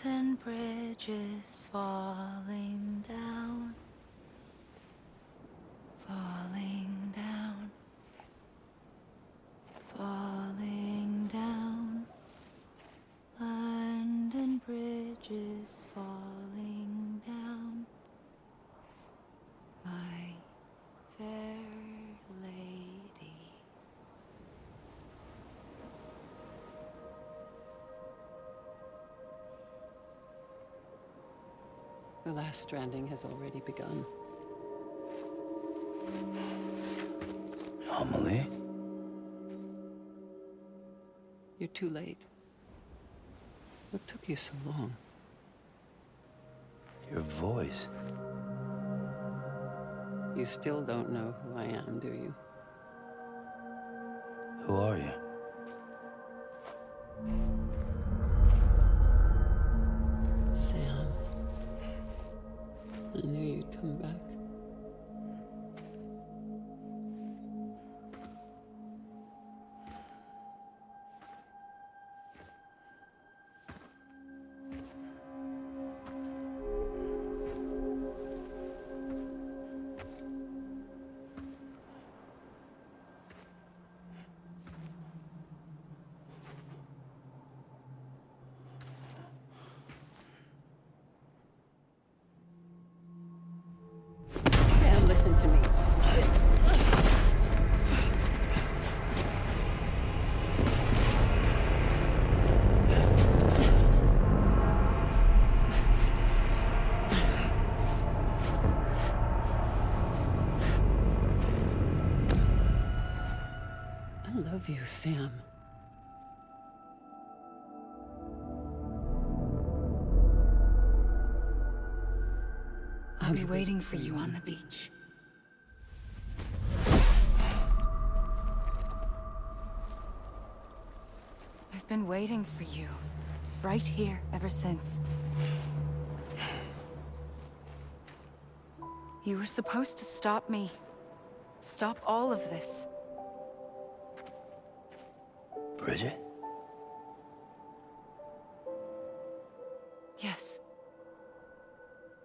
Abandoned bridges falling down, falling down, falling down. London bridges falling down, my fair lady. The last stranding has already begun. Amelie? You're too late. What took you so long? Your voice. You still don't know who I am, do you? Who are you? Sam. I knew you'd come back. Sam, listen to me. I love you, Sam. I'll be waiting for you on the beach. I've been waiting for you, right here, ever since. You were supposed to stop me. Stop all of this. Bridget? Yes.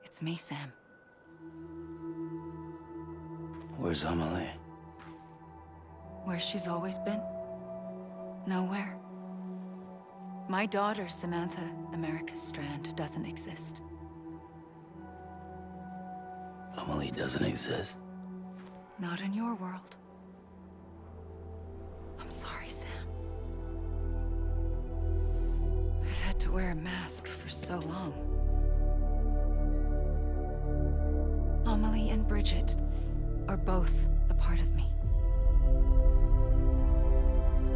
It's me, Sam. Where's Amelie? Where she's always been. Nowhere. My daughter, Samantha America Strand, doesn't exist. Amelie doesn't exist. Not in your world. I'm sorry, Sam. I've had to wear a mask for so long. Amelie and Bridget are both a part of me.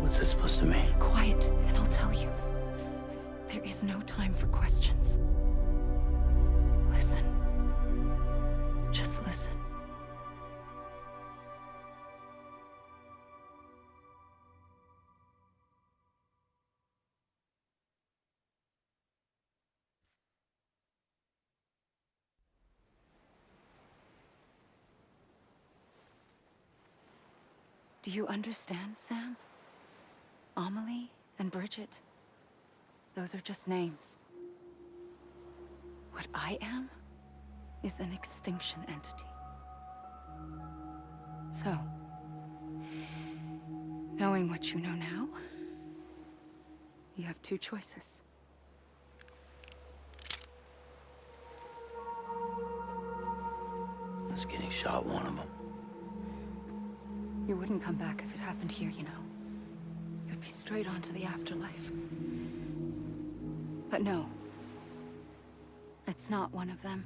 What's this supposed to mean? Quiet, and I'll tell you. There is no time for questions. Listen. Just listen. Do you understand, Sam? Amelie and Bridget, those are just names. What I am is an extinction entity. So, knowing what you know now, you have two choices. Is getting shot one of them? You wouldn't come back if it happened here, you know. You'd be straight on to the afterlife. But no. It's not one of them.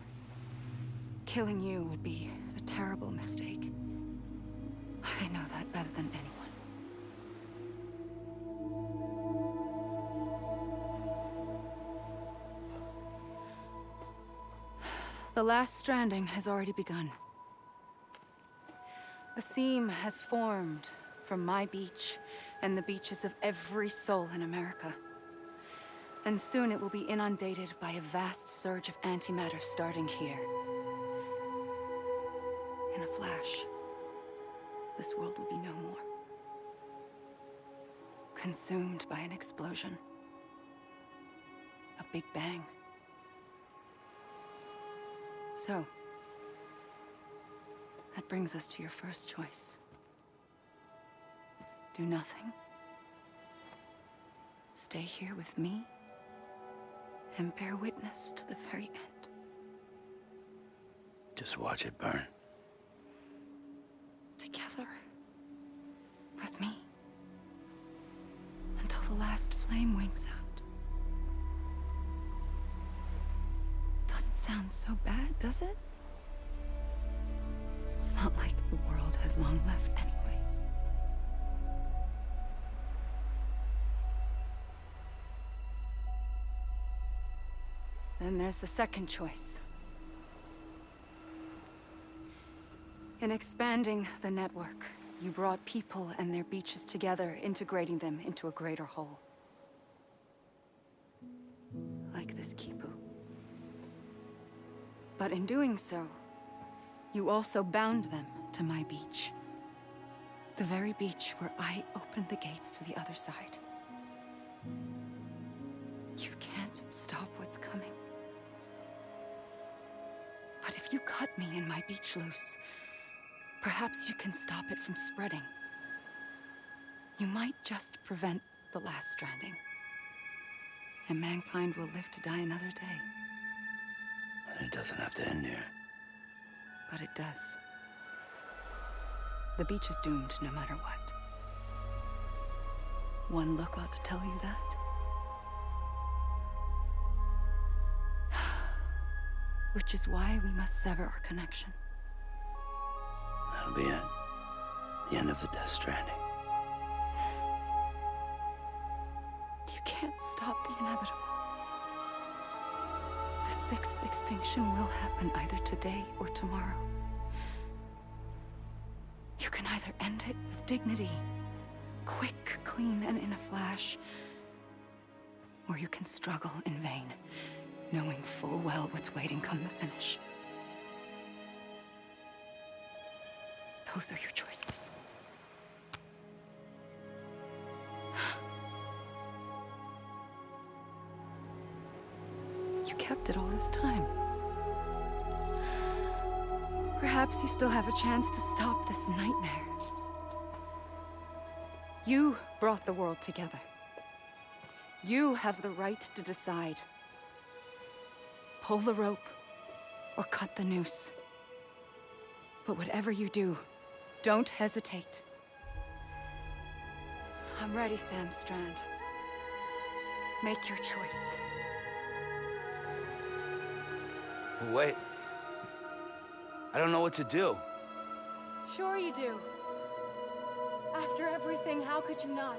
Killing you would be a terrible mistake. I know that better than anyone. The last stranding has already begun. A seam has formed from my beach and the beaches of every soul in America. And soon it will be inundated by a vast surge of antimatter starting here. In a flash, this world will be no more. Consumed by an explosion. A big bang. So, that brings us to your first choice. Do nothing. Stay here with me and bear witness to the very end. Just watch it burn. Together. With me. Until the last flame winks out. Doesn't sound so bad, does it? It's not like the world has long left anyway. Then there's the second choice. In expanding the network, you brought people and their beaches together, integrating them into a greater whole. Like this Kipu. But in doing so, you also bound them to my beach. The very beach where I opened the gates to the other side. You can't stop what's coming. But if you cut me and my beach loose, perhaps you can stop it from spreading. You might just prevent the last stranding. And mankind will live to die another day. And it doesn't have to end here. But it does. The beach is doomed no matter what. One look ought to tell you that. Which is why we must sever our connection. That'll be it. The end of the Death Stranding. You can't stop the inevitable. The sixth extinction will happen either today or tomorrow. You can either end it with dignity, quick, clean, and in a flash, or you can struggle in vain, knowing full well what's waiting come the finish. Those are your choices. You kept it all this time. Perhaps you still have a chance to stop this nightmare. You brought the world together. You have the right to decide. Pull the rope, or cut the noose. But whatever you do, don't hesitate. I'm ready, Sam Strand. Make your choice. Wait. I don't know what to do. Sure you do. After everything, how could you not?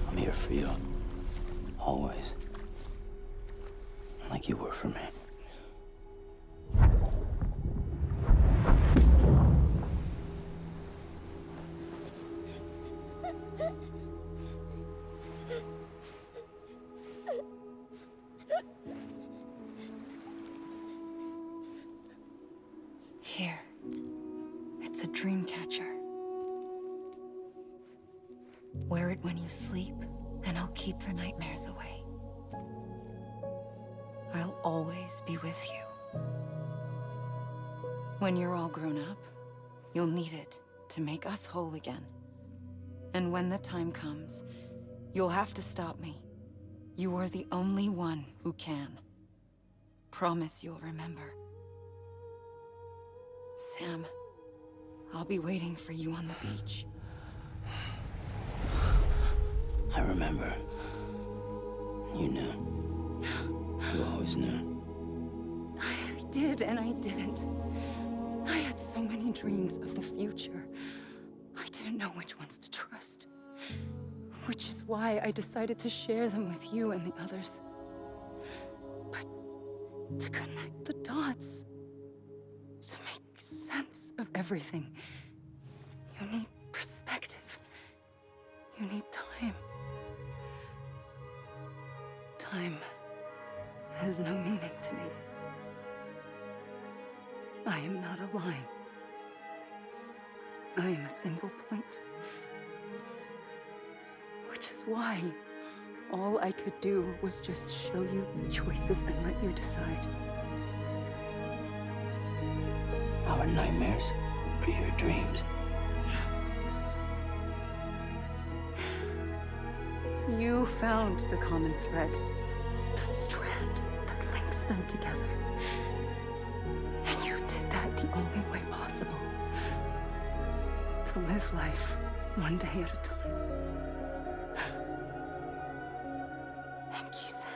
I'm here for you. Always. Like you were for me. Here. It's a dream catcher. Wear it when you sleep, and I'll keep the nightmares away. I'll always be with you. When you're all grown up, you'll need it to make us whole again. And when the time comes, you'll have to stop me. You are the only one who can. Promise you'll remember. Sam, I'll be waiting for you on the beach. I remember. You knew. You always knew. I did and I didn't. I had so many dreams of the future. I didn't know which ones to trust. Which is why I decided to share them with you and the others. But to connect the dots, to make sense of everything, you need perspective. You need time. Time has no meaning to me. I am not a line. I am a single point. Which is why all I could do was just show you the choices and let you decide. Our nightmares are your dreams. You found the common thread, the strand that links them together. And you did that the only way possible. To live life one day at a time. Thank you, Sam.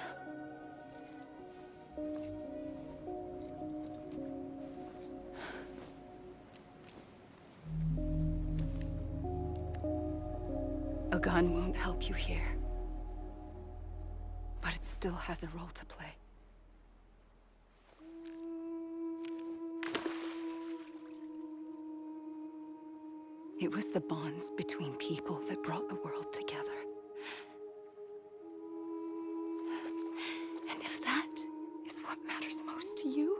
A gun won't help you here. But it still has a role to play. It was the bonds between people that brought the world together. And if that is what matters most to you,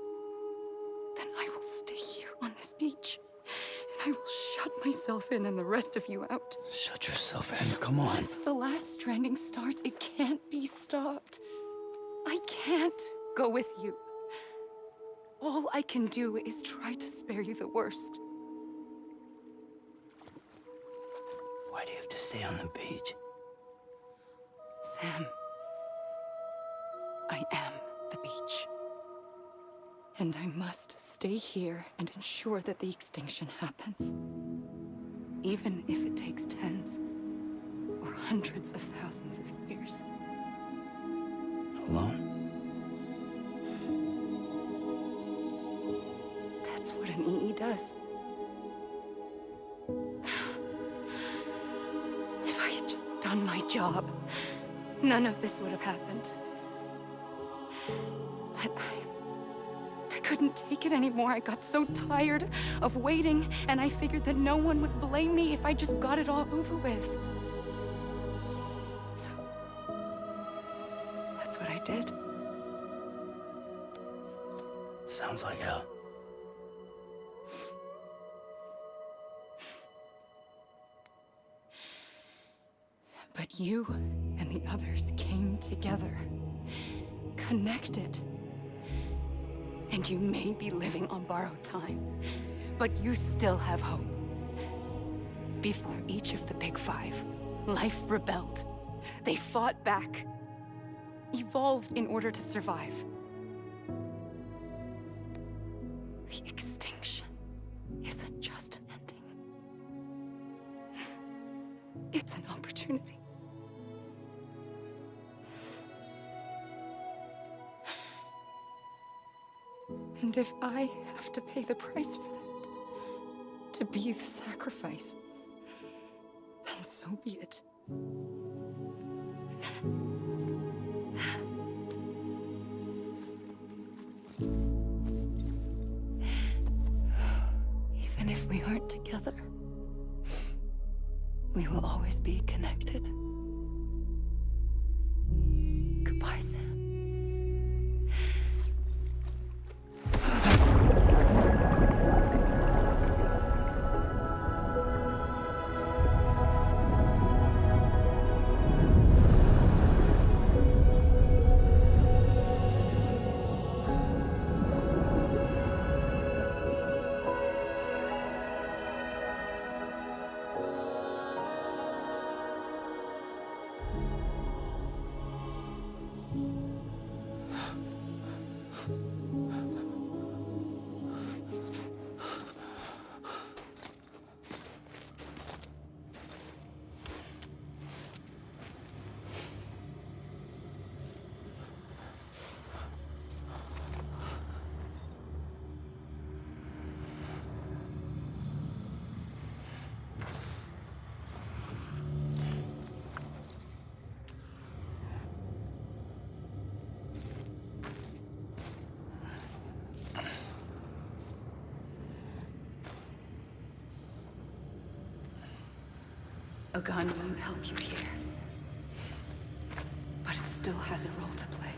then I will stay here on this beach. And I will shut myself in and the rest of you out. Shut yourself in, come on. Once the last stranding starts, it can't be stopped. I can't go with you. All I can do is try to spare you the worst. Why do you have to stay on the beach? Sam, I am the beach. And I must stay here and ensure that the extinction happens. Even if it takes tens or hundreds of thousands of years. Alone? That's what an EE does. If I had just done my job, none of this would have happened. But I couldn't take it anymore. I got so tired of waiting, and I figured that no one would blame me if I just got it all over with. So, that's what I did. Sounds like hell. But you and the others came together, connected. And you may be living on borrowed time, but you still have hope. Before each of the Big Five, life rebelled. They fought back, evolved in order to survive. The extinction isn't just an ending. It's an opportunity. And if I have to pay the price for that, to be the sacrifice, then so be it. Even if we aren't together, we will always be connected. Goodbye, Sam. A gun won't help you here. But it still has a role to play.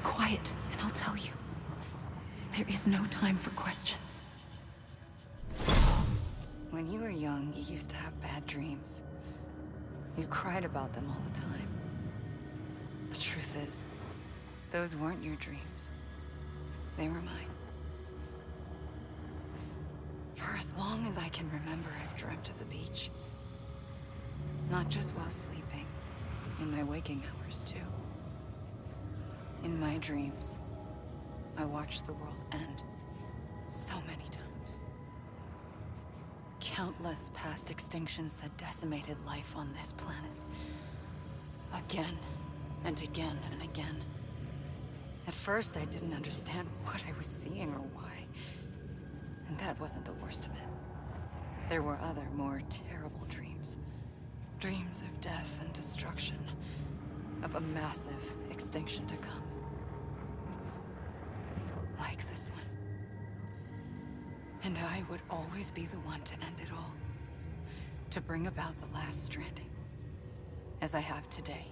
Quiet, and I'll tell you. There is no time for questions. When you were young, you used to have bad dreams. You cried about them all the time. The truth is, those weren't your dreams. They were mine. For as long as I can remember, I've dreamt of the beach. Not just while sleeping, in my waking hours too. In my dreams, I watched the world end so many times. Countless past extinctions that decimated life on this planet. Again, and again, and again. At first, I didn't understand what I was seeing or why. And that wasn't the worst of it. There were other, more terrible dreams. Dreams of death and destruction. Of a massive extinction to come. Like this one. And I would always be the one to end it all. To bring about the last stranding. As I have today.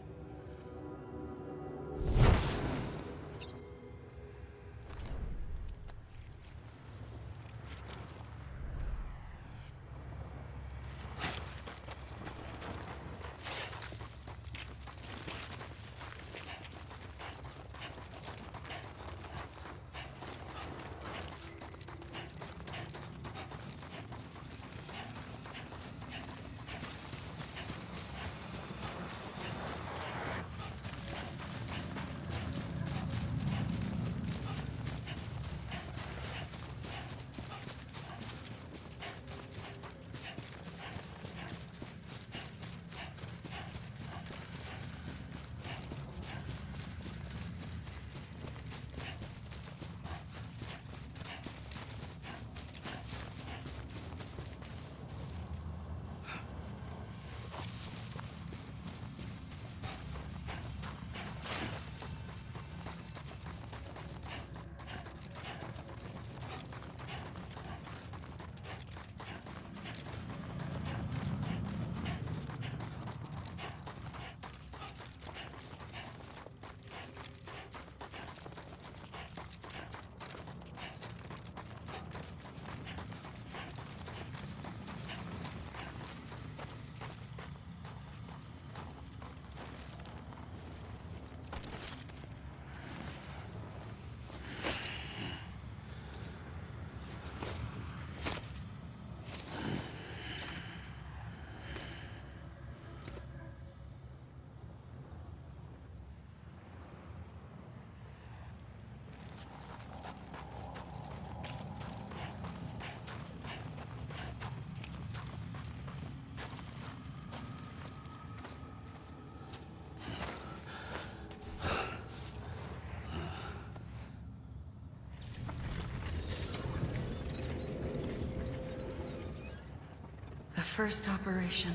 first operation,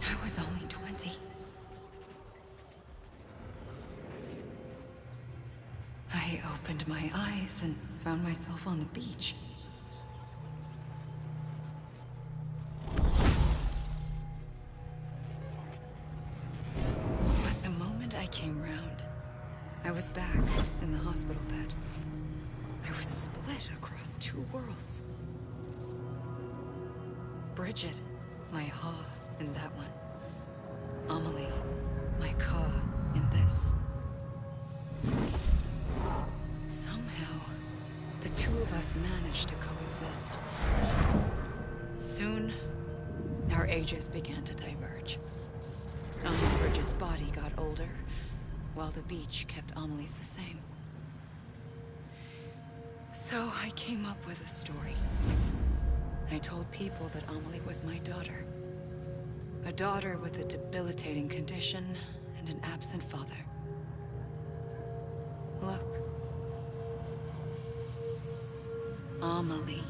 I was only 20. I opened my eyes and found myself on the beach. But the moment I came round, I was back in the hospital bed. I was split across two worlds. Bridget, my Ha in that one. Amelie, my Ka in this. Somehow, the two of us managed to coexist. Soon, our ages began to diverge. Bridget's body got older, while the beach kept Amelie's the same. So I came up with a story. I told people that Amelie was my daughter. A daughter with a debilitating condition and an absent father. Look. Amelie.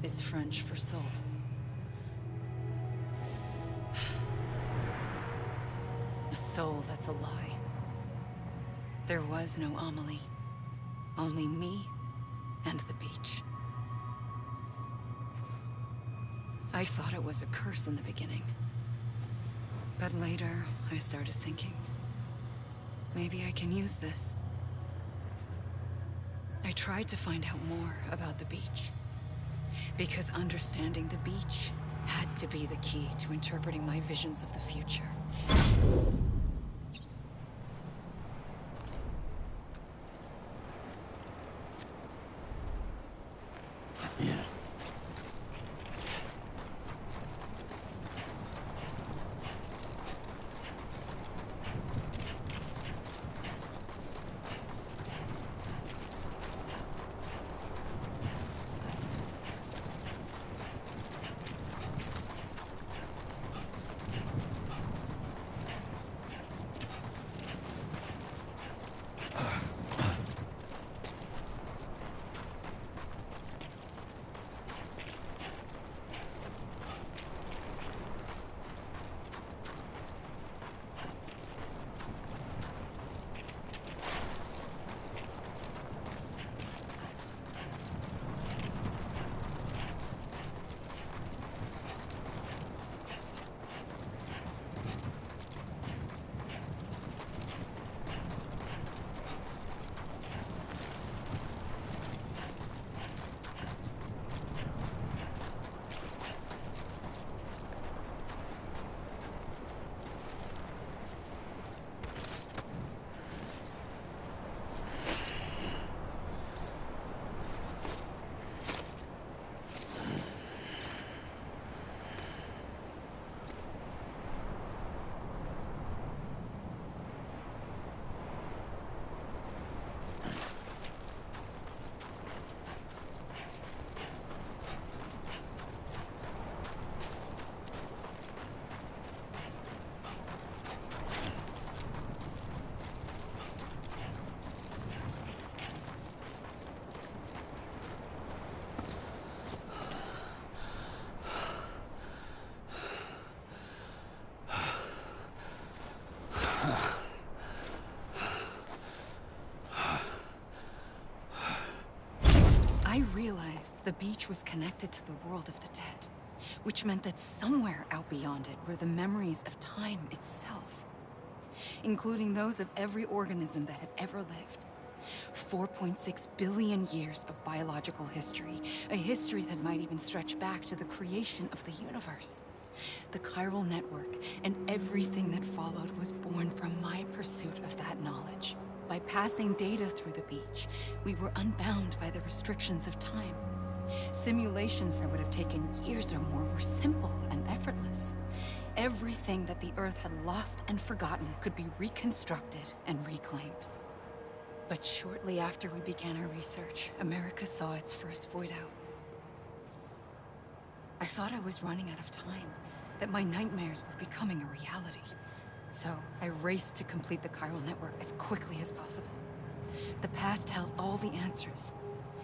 Is French for soul. A soul that's a lie. There was no Amelie. Only me and the beach. I thought it was a curse in the beginning. But later, I started thinking, maybe I can use this. I tried to find out more about the beach. Because understanding the beach had to be the key to interpreting my visions of the future. Yeah. I realized the beach was connected to the world of the dead, which meant that somewhere out beyond it were the memories of time itself, including those of every organism that had ever lived. 4.6 billion years of biological history, a history that might even stretch back to the creation of the universe. The chiral network and everything that followed was born from my pursuit of that knowledge. By passing data through the beach, we were unbound by the restrictions of time. Simulations that would have taken years or more were simple and effortless. Everything that the Earth had lost and forgotten could be reconstructed and reclaimed. But shortly after we began our research, America saw its first void out. I thought I was running out of time, that my nightmares were becoming a reality. So I raced to complete the chiral network as quickly as possible. The past held all the answers,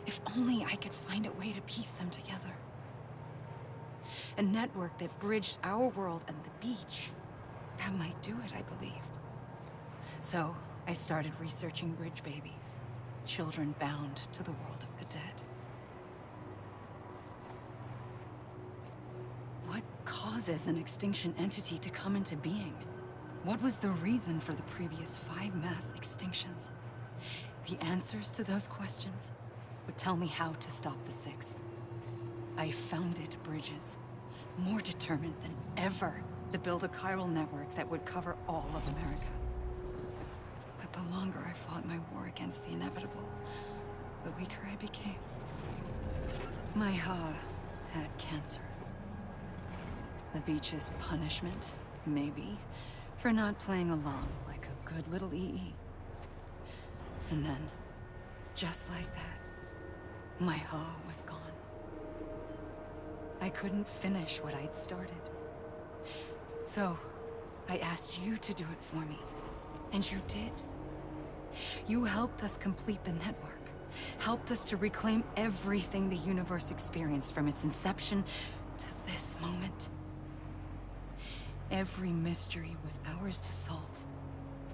If only I could find a way to piece them together. A network that bridged our world and the beach. That might do it, I believed. So, I started researching bridge babies. Children bound to the world of the dead. What causes an extinction entity to come into being? What was the reason for the previous 5 mass extinctions? The answers to those questions would tell me how to stop the 6th. I founded bridges, more determined than ever to build a chiral network that would cover all of America. But the longer I fought my war against the inevitable, the weaker I became. My Ha had cancer. The beach's punishment, maybe, for not playing along like a good little EE. And then, just like that, my Ha was gone. I couldn't finish what I'd started. So, I asked you to do it for me. And you did. You helped us complete the network. Helped us to reclaim everything the universe experienced from its inception to this moment. Every mystery was ours to solve.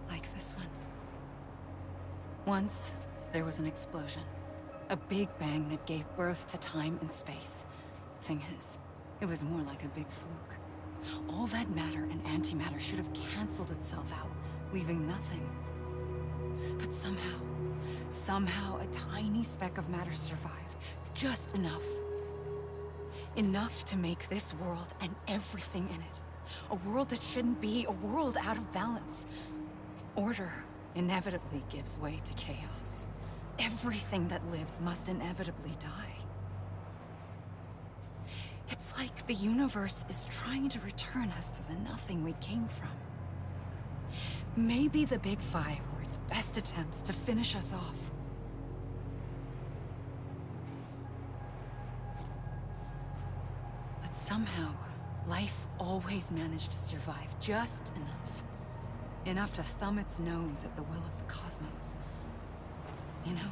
Like this one. Once, there was an explosion. A big bang that gave birth to time and space. Thing is, it was more like a big fluke. All that matter and antimatter should have canceled itself out, leaving nothing. But somehow a tiny speck of matter survived. Just enough. Enough to make this world and everything in it. A world that shouldn't be, a world out of balance. Order inevitably gives way to chaos. Everything that lives must inevitably die. It's like the universe is trying to return us to the nothing we came from. Maybe the Big Five were its best attempts to finish us off. But somehow, life always managed to survive just enough. Enough to thumb its nose at the will of the cosmos. You know,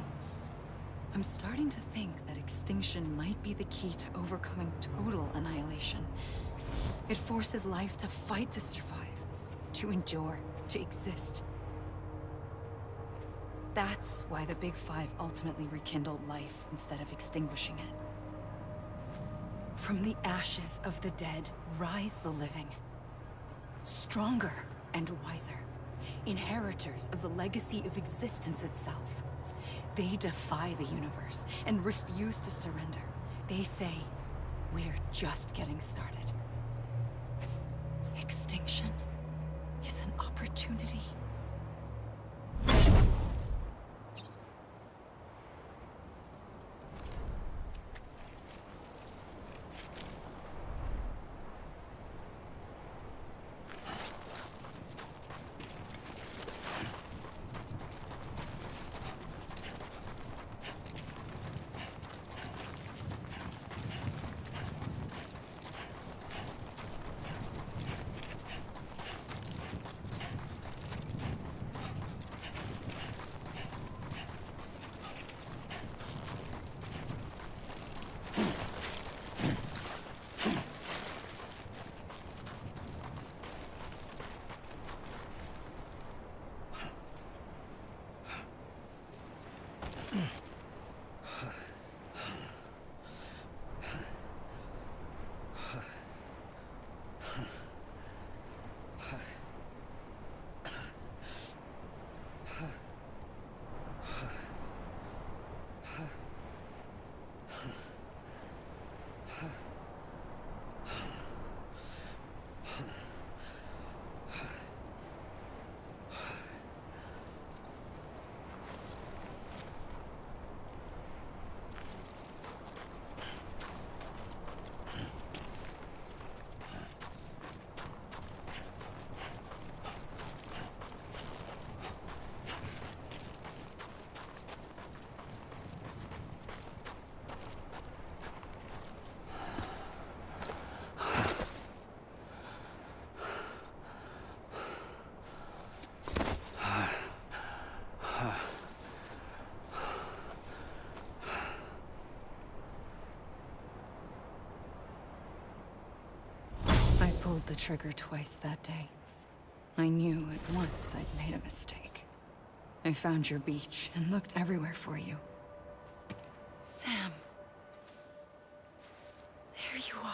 I'm starting to think that extinction might be the key to overcoming total annihilation. It forces life to fight to survive, to endure, to exist. That's why the Big Five ultimately rekindled life instead of extinguishing it. From the ashes of the dead rise the living. Stronger and wiser. Inheritors of the legacy of existence itself. They defy the universe and refuse to surrender. They say, we're just getting started. Extinction is an opportunity. the trigger twice that day. I knew at once I'd made a mistake. I found your beach and looked everywhere for you. Sam. There you are.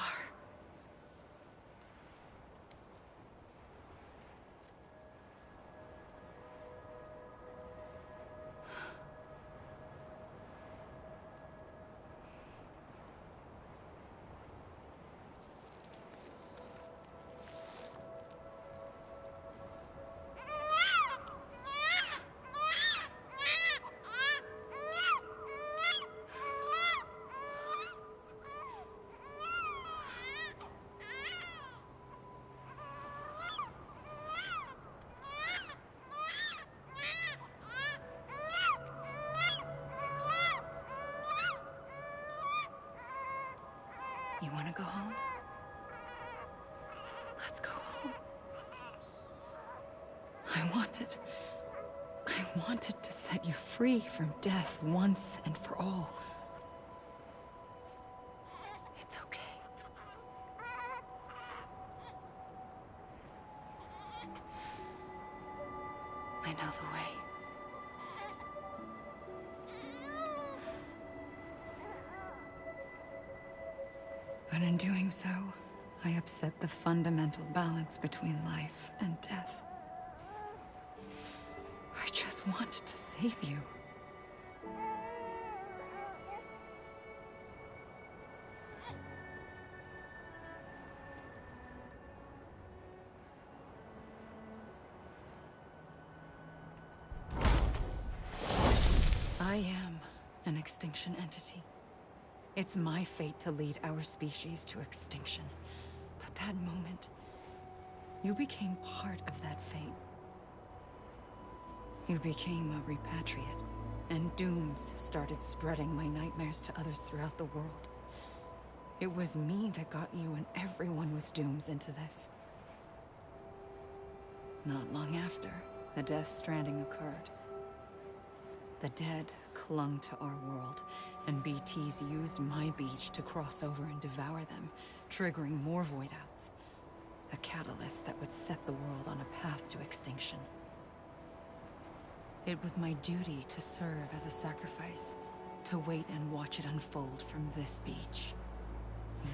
You want to go home? Let's go home. I wanted to set you free from death once and for all. It's okay. I know the way. But in doing so, I upset the fundamental balance between life and death. I just wanted to save you. I am an extinction entity. It's my fate to lead our species to extinction. But that moment, you became part of that fate. You became a repatriate, and dooms started spreading my nightmares to others throughout the world. It was me that got you and everyone with dooms into this. Not long after, the Death Stranding occurred. The dead clung to our world, and BTs used my beach to cross over and devour them, triggering more void outs. A catalyst that would set the world on a path to extinction. It was my duty to serve as a sacrifice, to wait and watch it unfold from this beach.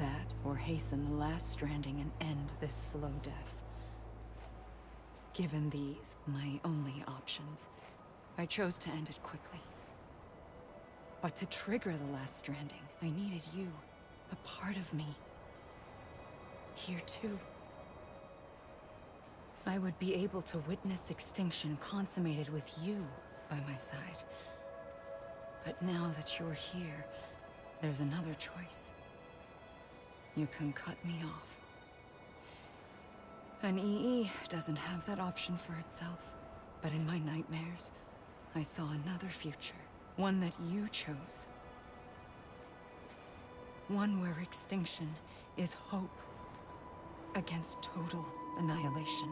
That, or hasten the last stranding and end this slow death. Given these, my only options, I chose to end it quickly. But to trigger the last stranding, I needed you, a part of me. Here too. I would be able to witness extinction consummated with you by my side. But now that you're here, there's another choice. You can cut me off. An EE doesn't have that option for itself. But in my nightmares, I saw another future. One that you chose. One where extinction is hope against total annihilation.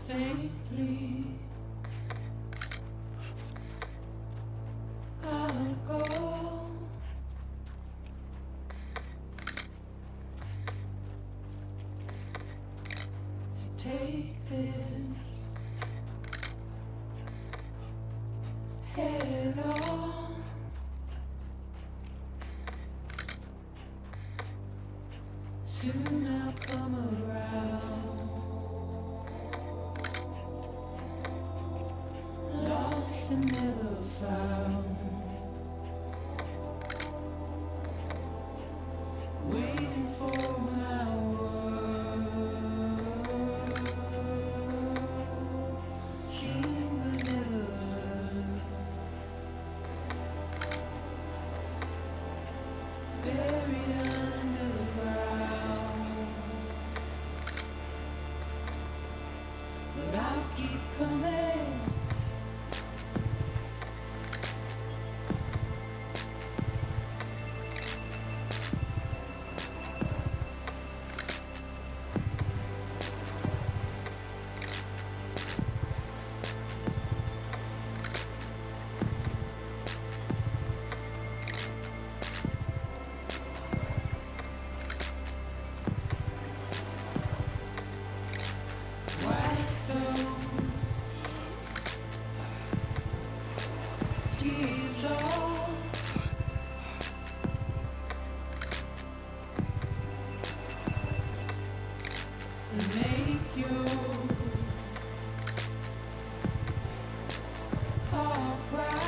Faintly, I'll go to take this head on. Soon I'll come around. Lost and never found. Wait. keep coming. Make your heart cry.